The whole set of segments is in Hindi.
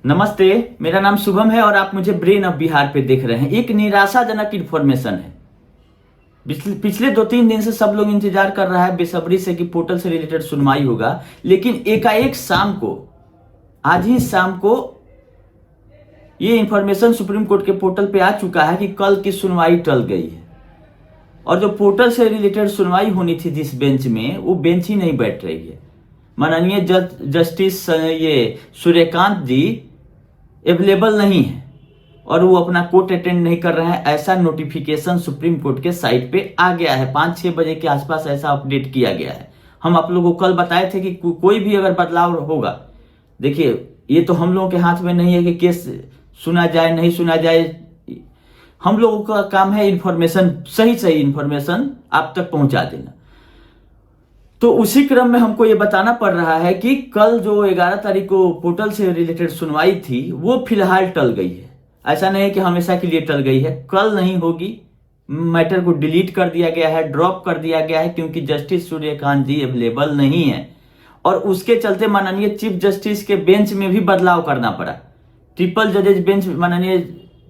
नमस्ते। मेरा नाम शुभम है और आप मुझे ब्रेन ऑफ बिहार पे देख रहे हैं। एक निराशाजनक इन्फॉर्मेशन है। पिछले 2-3 दिन से सब लोग इंतजार कर रहा है बेसब्री से कि पोर्टल से रिलेटेड सुनवाई होगा, लेकिन एकाएक शाम को, आज ही शाम को ये इन्फॉर्मेशन सुप्रीम कोर्ट के पोर्टल पे आ चुका है कि कल की सुनवाई टल गई है। और जो पोर्टल से रिलेटेड सुनवाई होनी थी जिस बेंच में, वो बेंच ही नहीं बैठ रही है। माननीय जस्टिस ये सूर्यकांत जी अवेलेबल नहीं है और वो अपना कोर्ट अटेंड नहीं कर रहे हैं, ऐसा नोटिफिकेशन सुप्रीम कोर्ट के साइट पे आ गया है। 5-6 बजे के आसपास ऐसा अपडेट किया गया है। हम आप लोगों को कल बताए थे कि कोई भी अगर बदलाव होगा, देखिए ये तो हम लोगों के हाथ में नहीं है कि केस सुना जाए नहीं सुना जाए। हम लोगों का काम है इन्फॉर्मेशन, सही इन्फॉर्मेशन आप तक पहुंचा देना। तो उसी क्रम में हमको ये बताना पड़ रहा है कि कल जो 11 तारीख को पोर्टल से रिलेटेड सुनवाई थी वो फिलहाल टल गई है। ऐसा नहीं है कि हमेशा के लिए टल गई है, कल नहीं होगी। मैटर को डिलीट कर दिया गया है, ड्रॉप कर दिया गया है, क्योंकि जस्टिस सूर्यकांत जी अवेलेबल नहीं है। और उसके चलते माननीय चीफ जस्टिस के बेंच में भी बदलाव करना पड़ा। ट्रिपल जजेज बेंच, माननीय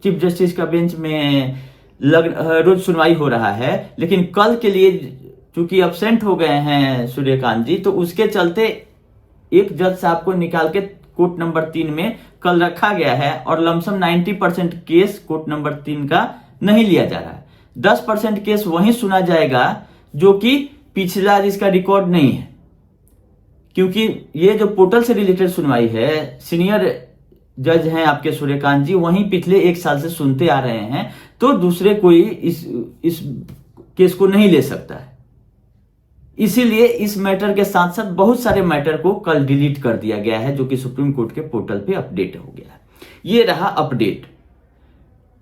चीफ जस्टिस का बेंच में रोज सुनवाई हो रहा है, लेकिन कल के लिए चूंकि अब्सेंट हो गए हैं सूर्यकांत जी, तो उसके चलते एक जज साहब को निकाल के कोर्ट नंबर 3 में कल रखा गया है। और लमसम 90% केस कोर्ट नंबर 3 का नहीं लिया जा रहा है। 10% केस वहीं सुना जाएगा जो कि पिछला जिसका रिकॉर्ड नहीं है, क्योंकि ये जो पोर्टल से रिलेटेड सुनवाई है, सीनियर जज हैं आपके सूर्यकांत जी, वहीं पिछले 1 साल से सुनते आ रहे हैं। तो दूसरे कोई इस केस को नहीं ले सकता है। इसीलिए इस मैटर के साथ साथ बहुत सारे मैटर को कल डिलीट कर दिया गया है, जो कि सुप्रीम कोर्ट के पोर्टल पे अपडेट हो गया है। ये रहा अपडेट।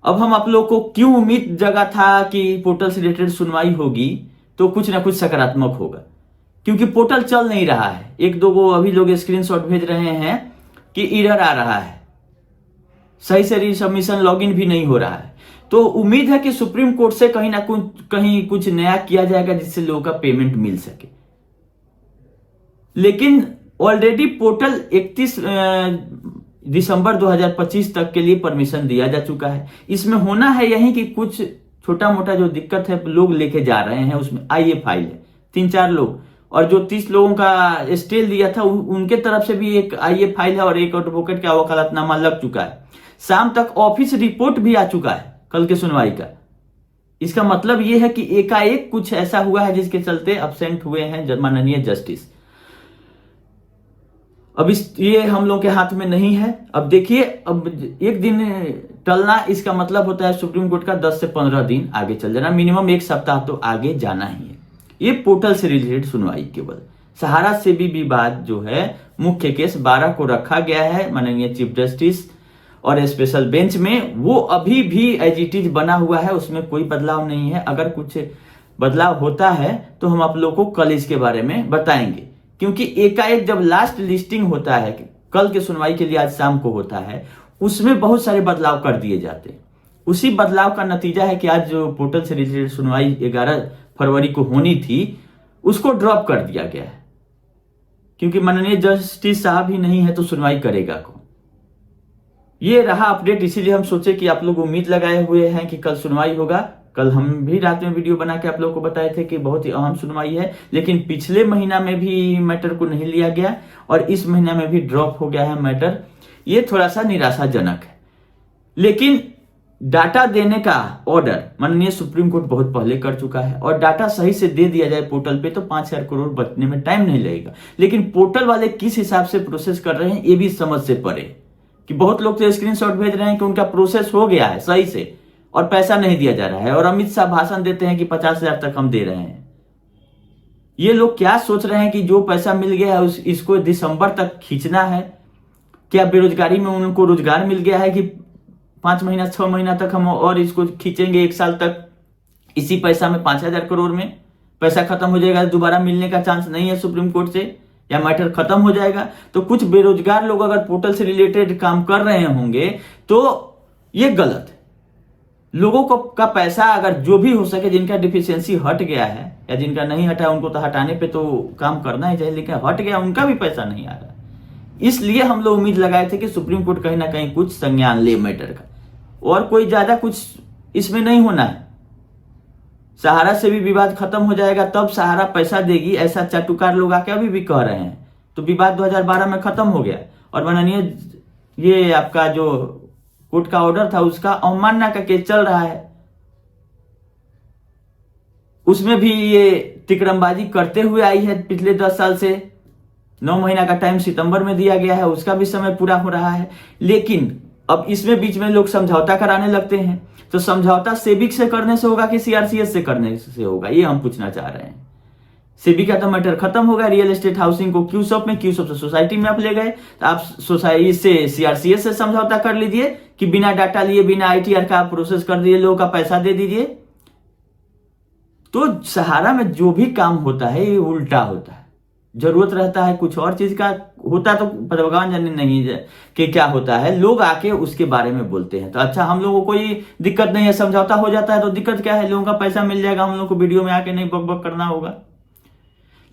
अब हम आप लोग को क्यों उम्मीद जगा था कि पोर्टल से रिलेटेड सुनवाई होगी, तो कुछ ना कुछ सकारात्मक होगा, क्योंकि पोर्टल चल नहीं रहा है। 1-2 को अभी लोग स्क्रीनशॉट भेज रहे हैं कि एरर आ रहा है, सही से रिसबमिशन लॉगिन भी नहीं हो रहा है। तो उम्मीद है कि सुप्रीम कोर्ट से कहीं ना कहीं कुछ नया किया जाएगा जिससे लोगों का पेमेंट मिल सके। लेकिन ऑलरेडी पोर्टल 31 दिसंबर 2025 तक के लिए परमिशन दिया जा चुका है। इसमें होना है यही कि कुछ छोटा मोटा जो दिक्कत है लोग लेके जा रहे हैं। उसमें आईए फाइल है 3-4 लोग, और जो 30 लोगों का स्टे दिया था उनके तरफ से भी एक आईए फाइल है और एक एडवोकेट का वकालतनामा लग चुका है। शाम तक ऑफिस रिपोर्ट भी आ चुका है कल के सुनवाई का। इसका मतलब यह है कि एकाएक कुछ ऐसा हुआ है जिसके चलते अब्सेंट हुए हैं माननीय जस्टिस। अब ये हम लोग के हाथ में नहीं है। अब देखिए, अब एक दिन टलना इसका मतलब होता है सुप्रीम कोर्ट का 10 से 15 दिन आगे चल जाना, मिनिमम 1 सप्ताह तो आगे जाना ही है। ये पोर्टल से रिलेटेड सुनवाई केवल सहारा से भी विवाद जो है मुख्य केस 12 को रखा गया है माननीय चीफ जस्टिस और स्पेशल बेंच में। वो अभी भी एज इट इज बना हुआ है, उसमें कोई बदलाव नहीं है। अगर कुछ बदलाव होता है तो हम आप लोगों को कल इसके बारे में बताएंगे, क्योंकि एकाएक जब लास्ट लिस्टिंग होता है, कल के सुनवाई के लिए आज शाम को होता है, उसमें बहुत सारे बदलाव कर दिए जाते हैं। उसी बदलाव का नतीजा है कि आज जो पोर्टल से रिलेटेड सुनवाई 11 फरवरी को होनी थी उसको ड्रॉप कर दिया गया है, क्योंकि माननीय जस्टिस साहब ही नहीं है तो सुनवाई करेगा कौन। ये रहा अपडेट। इसीलिए हम सोचे कि आप लोग उम्मीद लगाए हुए हैं कि कल सुनवाई होगा। कल हम भी रात में वीडियो बना के आप लोगों को बताए थे कि बहुत ही अहम सुनवाई है, लेकिन पिछले महीना में भी मैटर को नहीं लिया गया और इस महीना में भी ड्रॉप हो गया है मैटर। ये थोड़ा सा निराशाजनक है, लेकिन डाटा देने का ऑर्डर माननीय सुप्रीम कोर्ट बहुत पहले कर चुका है। और डाटा सही से दे दिया जाए पोर्टल पे तो 5,000 करोड़ बचने में टाइम नहीं लगेगा। लेकिन पोर्टल वाले किस हिसाब से प्रोसेस कर रहे हैं ये भी समझ से परे, कि बहुत लोग तो स्क्रीनशॉट भेज रहे हैं कि उनका प्रोसेस हो गया है सही से और पैसा नहीं दिया जा रहा है, और अमित शाह भाषण देते हैं कि 50,000 तक हम दे रहे हैं। ये लोग क्या सोच रहे हैं कि जो पैसा मिल गया है इसको दिसंबर तक खींचना है? क्या बेरोजगारी में उनको रोजगार मिल गया है कि 5 महीना 6 महीना तक हम और इसको खींचेंगे, 1 साल तक इसी पैसा में 5,000 करोड़ में पैसा खत्म हो जाएगा, दोबारा मिलने का चांस नहीं है सुप्रीम कोर्ट से, या मैटर खत्म हो जाएगा? तो कुछ बेरोजगार लोग अगर पोर्टल से रिलेटेड काम कर रहे होंगे तो ये गलत है। लोगों को का पैसा अगर जो भी हो सके, जिनका डिफिशियंसी हट गया है या जिनका नहीं हटा, उनको तो हटाने पे तो काम करना ही चाहिए, लेकिन हट गया उनका भी पैसा नहीं आ रहा। इसलिए हम लोग उम्मीद लगाए थे कि सुप्रीम कोर्ट कहीं ना कहीं कुछ संज्ञान ले मैटर का, और कोई ज्यादा कुछ इसमें नहीं होना है। सहारा से भी विवाद खत्म हो जाएगा, तब सहारा पैसा देगी, ऐसा चाटुकार लोग आके अभी भी कह रहे हैं। तो विवाद 2012 में खत्म हो गया, और माननीय ये आपका जो कोर्ट का ऑर्डर था उसका अवमानना का केस चल रहा है, उसमें भी ये तिकड़मबाजी करते हुए आई है पिछले 10 साल से। 9 महीना का टाइम सितंबर में दिया गया है, उसका भी समय पूरा हो रहा है। लेकिन अब इसमें बीच में लोग समझौता कराने लगते हैं, तो समझौता सेबिक से करने से होगा कि सीआरसीएस से करने से होगा, ये हम पूछना चाह रहे हैं। सेबी का तो मैटर खत्म हो गया, रियल एस्टेट हाउसिंग को क्यूसॉप में, क्यूसॉप से सोसाइटी में आप ले गए, तो आप सोसाइटी से सीआरसीएस से समझौता कर लीजिए कि बिना डाटा लिए, बिना आईटीआर का प्रोसेस कर दीजिए, लोगों का पैसा दे दीजिए। तो सहारा में जो भी काम होता है ये उल्टा होता है, जरूरत रहता है कुछ और चीज का, होता तो भगवान जाने नहीं है कि क्या होता है, लोग आके उसके बारे में बोलते हैं। तो अच्छा, हम लोगों को कोई दिक्कत नहीं है, समझौता हो जाता है तो दिक्कत क्या है, लोगों का पैसा मिल जाएगा, हम लोग को वीडियो में आके नहीं बक बक करना होगा।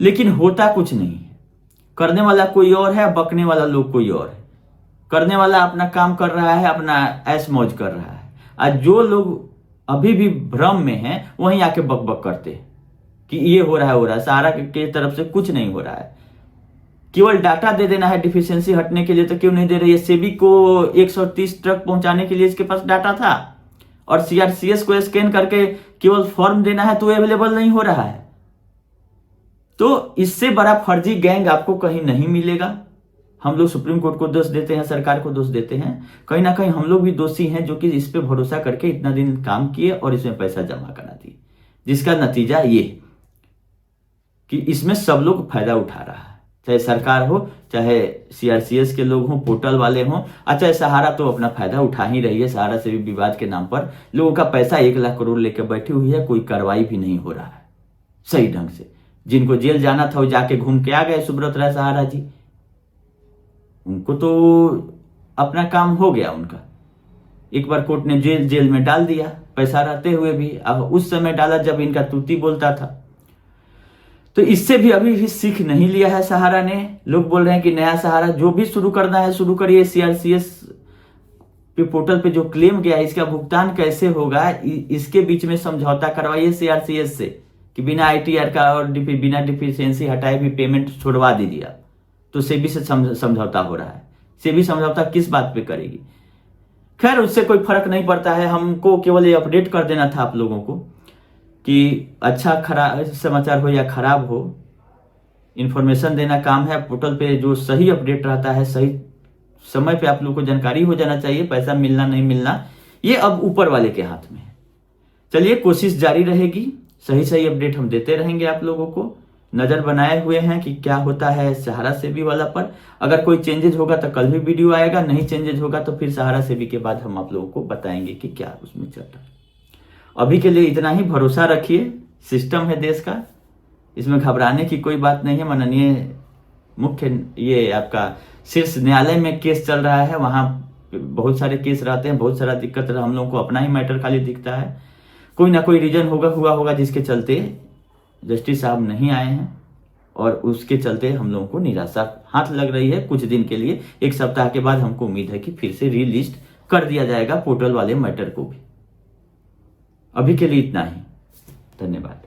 लेकिन होता कुछ नहीं है, करने वाला कोई और है, बकने वाला लोग कोई और है। करने वाला अपना काम कर रहा है, अपना ऐश मौज कर रहा है, आज जो लोग अभी भी भ्रम में हैं वहीं आके बक बक करते हैं कि ये हो रहा है, हो रहा है। सहारा के तरफ से कुछ नहीं हो रहा है, केवल डाटा दे देना है डिफिशियंसी हटने के लिए, तो क्यों नहीं दे रही है। सेबी को 130 ट्रक पहुंचाने के लिए इसके पास डाटा था, और सीआरसीएस को स्कैन करके केवल फॉर्म देना है, तो अवेलेबल नहीं हो रहा है। तो इससे बड़ा फर्जी गैंग आपको कहीं नहीं मिलेगा। हम लोग सुप्रीम कोर्ट को दोष देते हैं, सरकार को दोष देते हैं, कहीं ना कहीं हम लोग भी दोषी हैं जो कि इस पे भरोसा करके इतना दिन काम किए और इसमें पैसा जमा करा दिए, जिसका नतीजा ये कि इसमें सब लोग फायदा उठा रहा है, चाहे सरकार हो, चाहे सीआरसीएस के लोग हों, पोर्टल वाले हों, चाहे सहारा तो अपना फायदा उठा ही रही है। सहारा से भी विवाद के नाम पर लोगों का पैसा 1 लाख करोड़ लेकर बैठी हुई है, कोई कार्रवाई भी नहीं हो रहा है सही ढंग से। जिनको जेल जाना था वो जाके घूम के आ गए, सुब्रत राय सहारा जी, उनको तो अपना काम हो गया उनका। एक बार कोर्ट ने जेल में डाल दिया, पैसा रहते हुए भी। अब उस समय डाला जब इनका तूती बोलता था। तो इससे भी अभी भी सीख नहीं लिया है सहारा ने। लोग बोल रहे हैं कि नया सहारा जो भी शुरू करना है शुरू करिए, सीआरसीएस पे पोर्टल पे जो क्लेम गया है इसका भुगतान कैसे होगा, इसके बीच में समझौता करवाइए सीआरसीएस से कि बिना आईटीआर का और बिना डिफिशियंसी हटाए भी पेमेंट छोड़वा दीजिए आप। तो सेबी से समझौता हो रहा है, सेबी समझौता किस बात पे करेगी। खैर उससे कोई फर्क नहीं पड़ता है, हमको केवल ये अपडेट कर देना था आप लोगों को कि अच्छा खराब समाचार हो या खराब हो, इंफॉर्मेशन देना काम है। पोर्टल पे जो सही अपडेट रहता है, सही समय पे आप लोग को जानकारी हो जाना चाहिए। पैसा मिलना नहीं मिलना ये अब ऊपर वाले के हाथ में है। चलिए, कोशिश जारी रहेगी, सही सही अपडेट हम देते रहेंगे आप लोगों को। नजर बनाए हुए हैं कि क्या होता है सहारा सेबी वाला पर। अगर कोई चेंजेज होगा तो कल भी वीडियो आएगा, नहीं चेंजेज होगा तो फिर सहारा सेबी के बाद हम आप लोगों को बताएंगे कि क्या उसमें चल रहा है। अभी के लिए इतना ही, भरोसा रखिए, सिस्टम है देश का, इसमें घबराने की कोई बात नहीं है। माननीय मुख्य ये आपका शीर्ष न्यायालय में केस चल रहा है, वहां बहुत सारे केस रहते हैं, बहुत सारा दिक्कत, हम लोगों को अपना ही मैटर खाली दिखता है। कोई ना कोई रीजन हुआ होगा जिसके चलते जस्टिस साहब नहीं आए हैं, और उसके चलते हम लोगों को निराशा हाथ लग रही है कुछ दिन के लिए। 1 सप्ताह के बाद हमको उम्मीद है कि फिर से रीलिस्ट कर दिया जाएगा पोर्टल वाले मैटर को भी। अभी के लिए इतना ही, धन्यवाद।